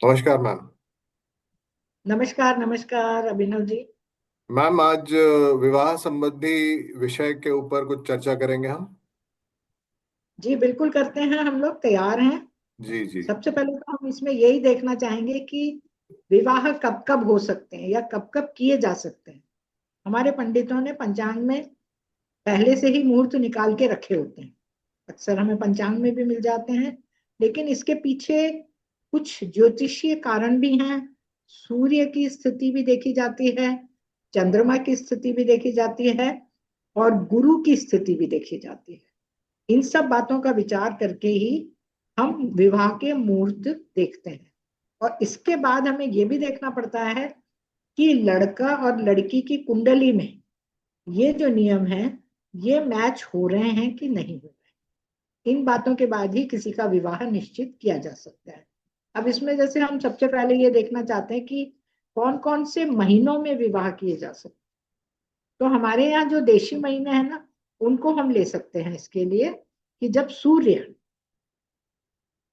नमस्कार मैम। नमस्कार नमस्कार अभिनव जी। मैम आज विवाह संबंधी विषय के ऊपर कुछ चर्चा करेंगे हम। जी बिल्कुल करते हैं, हम लोग तैयार हैं। जी जी। सबसे पहले तो हम इसमें यही देखना चाहेंगे कि विवाह कब कब हो सकते हैं या कब कब किए जा सकते हैं। हमारे पंडितों ने पंचांग में पहले से ही मुहूर्त निकाल के रखे होते हैं। अक्सर हमें पंचांग में भी मिल जाते हैं, लेकिन इसके पीछे कुछ ज्योतिषीय कारण भी हैं। सूर्य की स्थिति भी देखी जाती है, चंद्रमा की स्थिति भी देखी जाती है, और गुरु की स्थिति भी देखी जाती है। इन सब बातों का विचार करके ही हम विवाह के मुहूर्त देखते हैं। और इसके बाद हमें यह भी देखना पड़ता है कि लड़का और लड़की की कुंडली में ये जो नियम है, ये मैच हो रहे हैं कि नहीं हो रहे। इन बातों के बाद ही किसी का विवाह निश्चित किया जा सकता है। अब इसमें जैसे हम सबसे पहले ये देखना चाहते हैं कि कौन कौन से महीनों में विवाह किए जा सकते हैं। तो हमारे यहाँ जो देशी महीने हैं ना, उनको हम ले सकते हैं इसके लिए कि जब सूर्य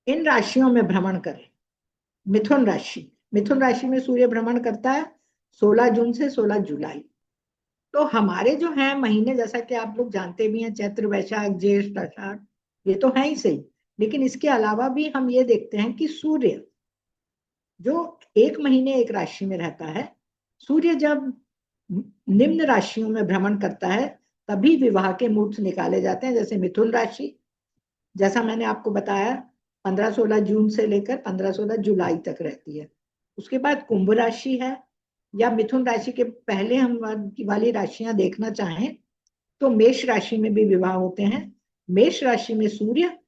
इन राशियों में भ्रमण करें। मिथुन राशि में सूर्य भ्रमण करता है 16 जून से 16 जुलाई। तो हमारे जो है महीने, जैसा कि आप लोग जानते भी हैं, चैत्र वैशाख ज्येष्ठ आषाढ़, ये तो है ही सही। लेकिन इसके अलावा भी हम ये देखते हैं कि सूर्य जो एक महीने एक राशि में रहता है, सूर्य जब निम्न राशियों में भ्रमण करता है तभी विवाह के मुहूर्त निकाले जाते हैं। जैसे मिथुन राशि, जैसा मैंने आपको बताया, 15-16 जून से लेकर 15-16 जुलाई तक रहती है। उसके बाद कुंभ राशि है, या मिथुन राशि के पहले हम वाली राशियां देखना चाहें तो मेष राशि में भी विवाह होते हैं। मेष राशि में सूर्य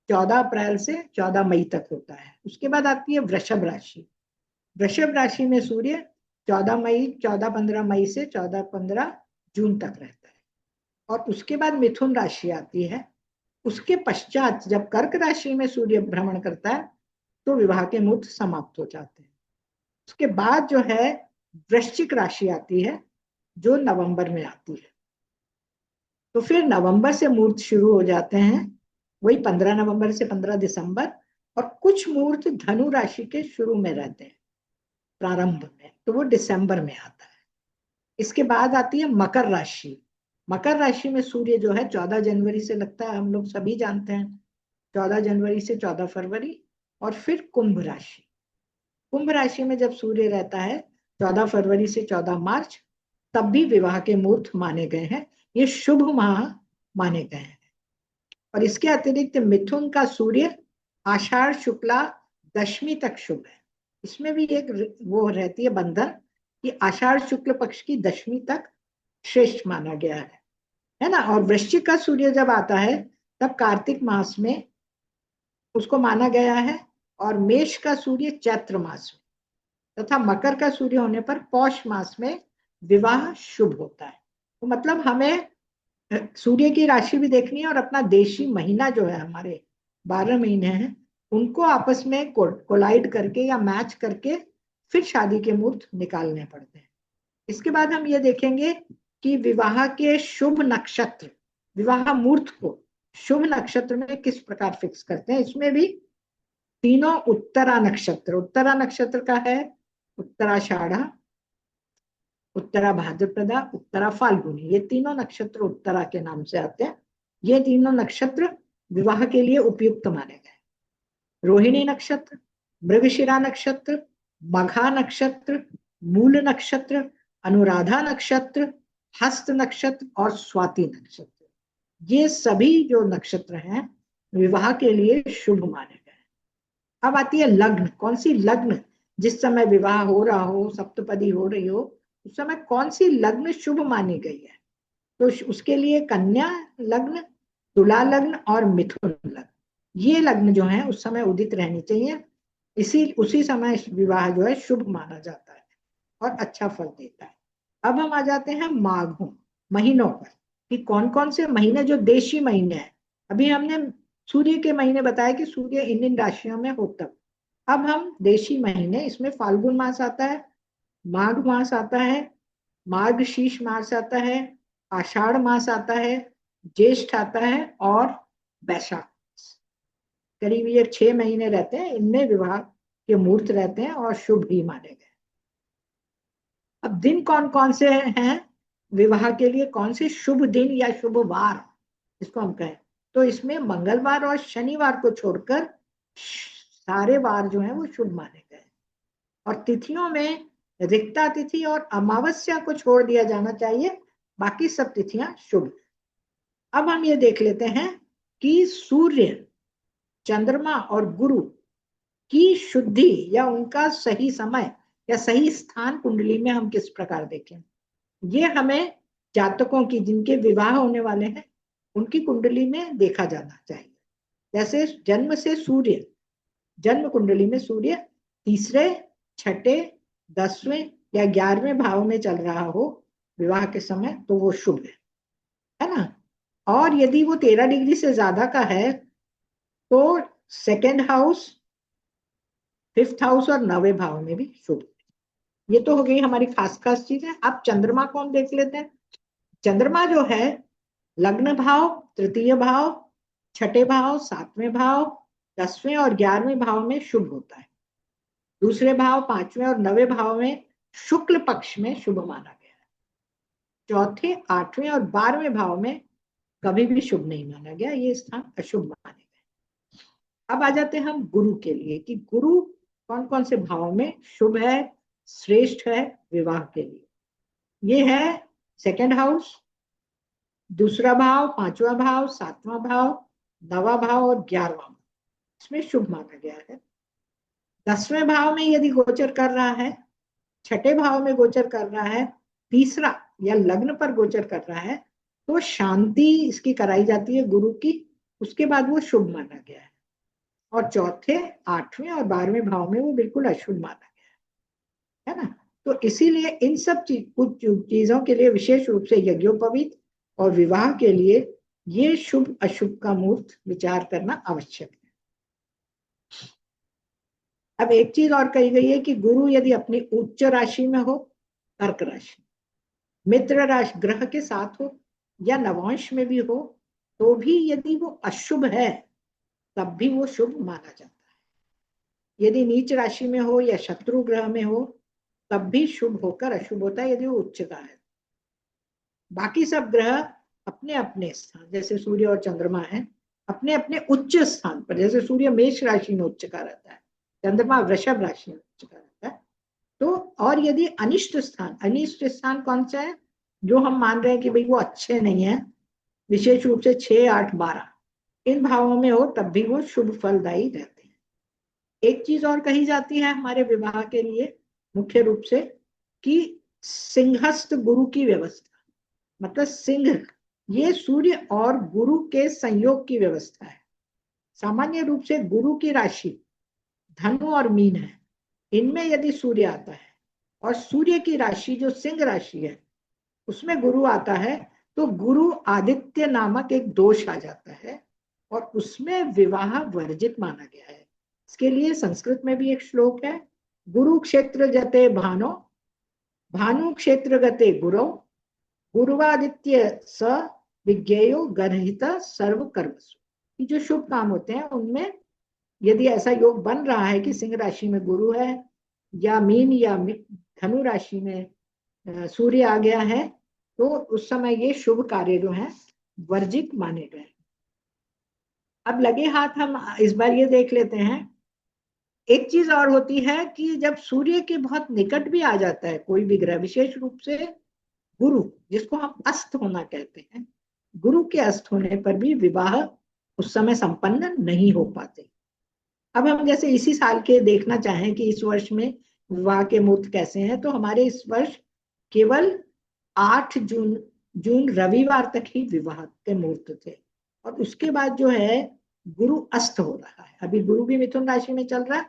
14 अप्रैल से 14 मई तक होता है। उसके बाद आती है वृषभ राशि। वृषभ राशि में सूर्य 14 15 मई से 14-15 जून तक रहता है। और उसके बाद मिथुन राशि आती है। उसके पश्चात जब कर्क राशि में सूर्य भ्रमण करता है तो विवाह के मुहूर्त समाप्त हो जाते हैं। उसके बाद जो है वृश्चिक राशि आती है, जो नवंबर में आती है। तो फिर नवंबर से मुहूर्त शुरू हो जाते हैं, वही 15 नवंबर से 15 दिसंबर। और कुछ मुहूर्त धनु राशि के शुरू में रहते हैं, प्रारंभ में, तो वो दिसंबर में आता है। इसके बाद आती है मकर राशि। मकर राशि में सूर्य जो है 14 जनवरी से लगता है, हम लोग सभी जानते हैं, 14 जनवरी से 14 फरवरी। और फिर कुंभ राशि। कुंभ राशि में जब सूर्य रहता है 14 फरवरी से 14 मार्च, तब भी विवाह के मुहूर्त माने गए हैं। ये शुभ माह माने गए हैं। और इसके अतिरिक्त मिथुन का सूर्य आषाढ़ शुक्ला दशमी तक शुभ है। इसमें भी एक वो रहती है बंधन कि आषाढ़ शुक्ल पक्ष की दशमी तक श्रेष्ठ माना गया है ना। और वृश्चिक का सूर्य जब आता है तब कार्तिक मास में उसको माना गया है। और मेष का सूर्य चैत्र मास में, तथा मकर का सूर्य होने पर पौष मास में विवाह शुभ होता है। तो मतलब हमें सूर्य की राशि भी देखनी है, और अपना देशी महीना जो है, हमारे 12 महीने हैं, उनको आपस में कोलाइड करके या मैच करके फिर शादी के मुहूर्त निकालने पड़ते हैं। इसके बाद हम ये देखेंगे कि विवाह के शुभ नक्षत्र, विवाह मुहूर्त को शुभ नक्षत्र में किस प्रकार फिक्स करते हैं। इसमें भी तीनों उत्तरा नक्षत्र, उत्तरा नक्षत्र का है उत्तराषाढ़ा, उत्तरा भाद्रपदा, उत्तरा फाल्गुनी, ये तीनों नक्षत्र उत्तरा के नाम से आते हैं। ये तीनों नक्षत्र विवाह के लिए उपयुक्त माने गए। रोहिणी नक्षत्र, मृगशिरा नक्षत्र, मघा नक्षत्र, मूल नक्षत्र, अनुराधा नक्षत्र, हस्त नक्षत्र और स्वाति नक्षत्र, ये सभी जो नक्षत्र हैं विवाह के लिए शुभ माने गए। अब आती है लग्न। कौन सी लग्न, जिस समय विवाह हो रहा हो, सप्तपदी हो रही हो, उस समय कौन सी लग्न शुभ मानी गई है। तो उसके लिए कन्या लग्न, तुला लग्न और मिथुन लग्न, ये लग्न जो है उस समय उदित रहनी चाहिए। इसी उसी समय विवाह जो है शुभ माना जाता है और अच्छा फल देता है। अब हम आ जाते हैं माघों महीनों पर, कि कौन कौन से महीने जो देशी महीने हैं। अभी हमने सूर्य के महीने बताया कि सूर्य इन इन राशियों में हो तब। अब हम देशी महीने, इसमें फाल्गुन मास आता है, माघ मास आता है, मार्ग शीर्ष मास आता है, आषाढ़ मास आता है, ज्येष्ठ आता है और वैशाख। करीब ये 6 महीने रहते हैं, इनमें विवाह के मुहूर्त रहते हैं और शुभ ही माने गए। अब दिन कौन कौन से हैं विवाह के लिए, कौन से शुभ दिन या शुभ वार इसको हम कहें, तो इसमें मंगलवार और शनिवार को छोड़कर सारे वार जो हैं वो शुभ माने गए। और तिथियों में रिक्ता तिथि और अमावस्या को छोड़ दिया जाना चाहिए, बाकी सब तिथियां शुभ। अब हम ये देख लेते हैं कि सूर्य, चंद्रमा और गुरु की शुद्धि या उनका सही समय या सही स्थान कुंडली में हम किस प्रकार देखें, ये हमें जातकों की जिनके विवाह होने वाले हैं उनकी कुंडली में देखा जाना चाहिए। जैसे जन्म से सूर्य, जन्म कुंडली में सूर्य तीसरे, छठे, 10वें या 11वें भाव में चल रहा हो विवाह के समय, तो वो शुभ है ना। और यदि वो 13 डिग्री से ज्यादा का है तो सेकेंड हाउस, 5th हाउस और 9वें भाव में भी शुभ। ये तो हो गई हमारी खास खास चीजें। अब चंद्रमा को हम देख लेते हैं। चंद्रमा जो है लग्न भाव, तृतीय भाव, छठे भाव, 7वें भाव, 10वें और 11वें भाव में शुभ होता है। दूसरे भाव, 5वें और 9वें भाव में शुक्ल पक्ष में शुभ माना गया है। चौथे, 8वें और 12वें भाव में कभी भी शुभ नहीं माना गया, ये स्थान अशुभ माने गए। अब आ जाते हैं हम गुरु के लिए कि गुरु कौन कौन से भाव में शुभ है, श्रेष्ठ है विवाह के लिए। ये है सेकेंड हाउस, दूसरा भाव, 5वां भाव, 7वां भाव, 9वां भाव और 11वां, इसमें शुभ माना गया है। 10वें भाव में यदि गोचर कर रहा है, छठे भाव में गोचर कर रहा है, तीसरा या लग्न पर गोचर कर रहा है, तो शांति इसकी कराई जाती है गुरु की, उसके बाद वो शुभ माना गया है। और चौथे, 8वें और 12वें भाव में वो बिल्कुल अशुभ माना गया है ना। तो इसीलिए इन सब कुछ चीजों के लिए विशेष रूप से यज्ञोपवीत और विवाह के लिए ये शुभ अशुभ का मुहूर्त विचार करना आवश्यक है। अब एक चीज और कही गई है कि गुरु यदि अपनी उच्च राशि में हो, कर्क राशि, मित्र राशि ग्रह के साथ हो या नवांश में भी हो, तो भी यदि वो अशुभ है तब भी वो शुभ माना जाता है। यदि नीच राशि में हो या शत्रु ग्रह में हो तब भी शुभ होकर अशुभ होता है यदि वो उच्च का है। बाकी सब ग्रह अपने अपने स्थान, जैसे सूर्य और चंद्रमा है, अपने अपने उच्च स्थान पर, जैसे सूर्य मेष राशि में उच्च का रहता है, चंद्रमा वृषभ राशि में उच्च का रहता है। तो और यदि अनिष्ट स्थान, अनिष्ट स्थान कौन सा है, जो हम मान रहे हैं कि भाई वो अच्छे नहीं है, विशेष रूप से 6, 8, 12 इन भावों में हो तब भी वो शुभ फलदायी रहते हैं। एक चीज और कही जाती है हमारे विवाह के लिए मुख्य रूप से कि सिंहस्थ गुरु की व्यवस्था, मतलब सिंह, ये सूर्य और गुरु के संयोग की व्यवस्था है। सामान्य रूप से गुरु की राशि धनु और मीन है, इनमें यदि सूर्य आता है और सूर्य की राशि जो सिंह राशि है उसमें गुरु आता है, तो गुरु आदित्य नामक एक दोष आ जाता है और उसमें विवाह वर्जित माना गया है। इसके लिए संस्कृत में भी एक श्लोक है, गुरु क्षेत्र जते भानो, भानु क्षेत्र गते गुरु, गुरुवादित्य स विज्ञेयो गर्हित सर्व कर्मसु। जो शुभ काम होते हैं उनमें यदि ऐसा योग बन रहा है कि सिंह राशि में गुरु है या मीन या धनु राशि में सूर्य आ गया है, तो उस समय ये शुभ कार्य जो है वर्जित माने गए। अब लगे हाथ हम इस बार ये देख लेते हैं, एक चीज और होती है कि जब सूर्य के बहुत निकट भी आ जाता है कोई भी ग्रह, विशेष रूप से गुरु जिसको हम अस्त होना कहते हैं, गुरु के अस्त होने पर भी विवाह उस समय संपन्न नहीं हो पाते। अब हम जैसे इसी साल के देखना चाहें कि इस वर्ष में विवाह के मुहूर्त कैसे हैं, तो हमारे इस वर्ष केवल 8 जून जून रविवार तक ही विवाह के मुहूर्त थे और उसके बाद जो है गुरु अस्त हो रहा है। अभी गुरु भी मिथुन राशि में चल रहा है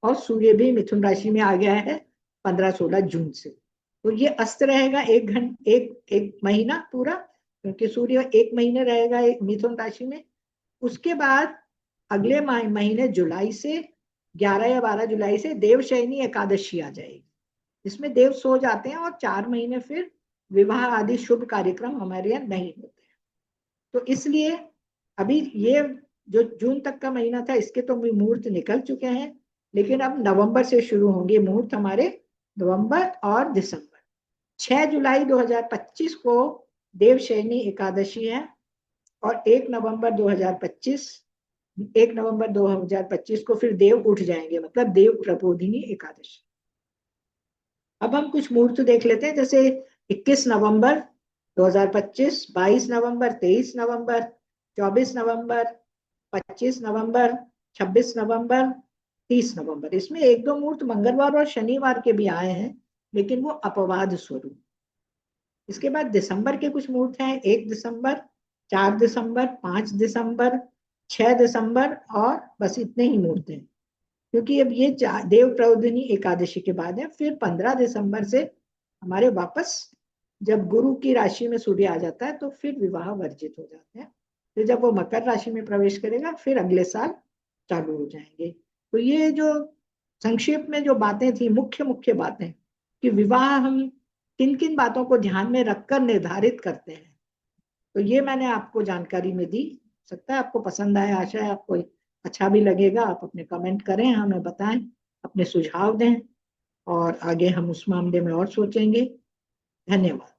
और सूर्य भी मिथुन राशि में आ गया है 15-16 जून से। तो ये अस्त रहेगा एक महीना पूरा, क्योंकि सूर्य 1 महीने रहेगा एक मिथुन राशि में। उसके बाद अगले महीने जुलाई से 11 या 12 जुलाई से देवशयनी एकादशी आ जाएगी, इसमें देव सो जाते हैं और 4 महीने फिर विवाह आदि शुभ कार्यक्रम हमारे यहाँ नहीं होते हैं। तो इसलिए अभी ये जो जून तक का महीना था इसके तो मुहूर्त निकल चुके हैं, लेकिन अब नवंबर से शुरू होंगे मुहूर्त हमारे, नवंबर और दिसंबर। 6 जुलाई 2025 को देवशयनी एकादशी है, और 1 नवंबर 2025 को फिर देव उठ जाएंगे, मतलब देव प्रबोधिनी एकादशी। अब हम कुछ मुहूर्त देख लेते हैं, जैसे 21 नवंबर 2025, 22 नवंबर, 23 नवंबर, 24 नवंबर, 25 नवंबर, 26 नवंबर, 30 नवंबर। इसमें एक दो मुहूर्त मंगलवार और शनिवार के भी आए हैं, लेकिन वो अपवाद स्वरूप। इसके बाद दिसंबर के कुछ मुहूर्त हैं, 1 दिसंबर, 4 दिसंबर, 5 दिसंबर, 6 दिसंबर, और बस इतने ही मुहूर्त हैं। क्योंकि अब ये देव प्रबोधिनी एकादशी के बाद है, फिर 15 दिसंबर से हमारे वापस, जब गुरु की राशि में सूर्य आ जाता है तो फिर विवाह वर्जित हो जाते हैं। फिर जब वो मकर राशि में प्रवेश करेगा फिर अगले साल चालू हो जाएंगे। तो ये जो संक्षेप में जो बातें थी, मुख्य मुख्य बातें, कि विवाह हम किन किन बातों को ध्यान में रखकर निर्धारित करते हैं, तो ये मैंने आपको जानकारी में दी। सकता है आपको पसंद आए, आशा है आपको अच्छा भी लगेगा। आप अपने कमेंट करें, हमें बताएं, अपने सुझाव दें, और आगे हम उस मामले में और सोचेंगे। धन्यवाद।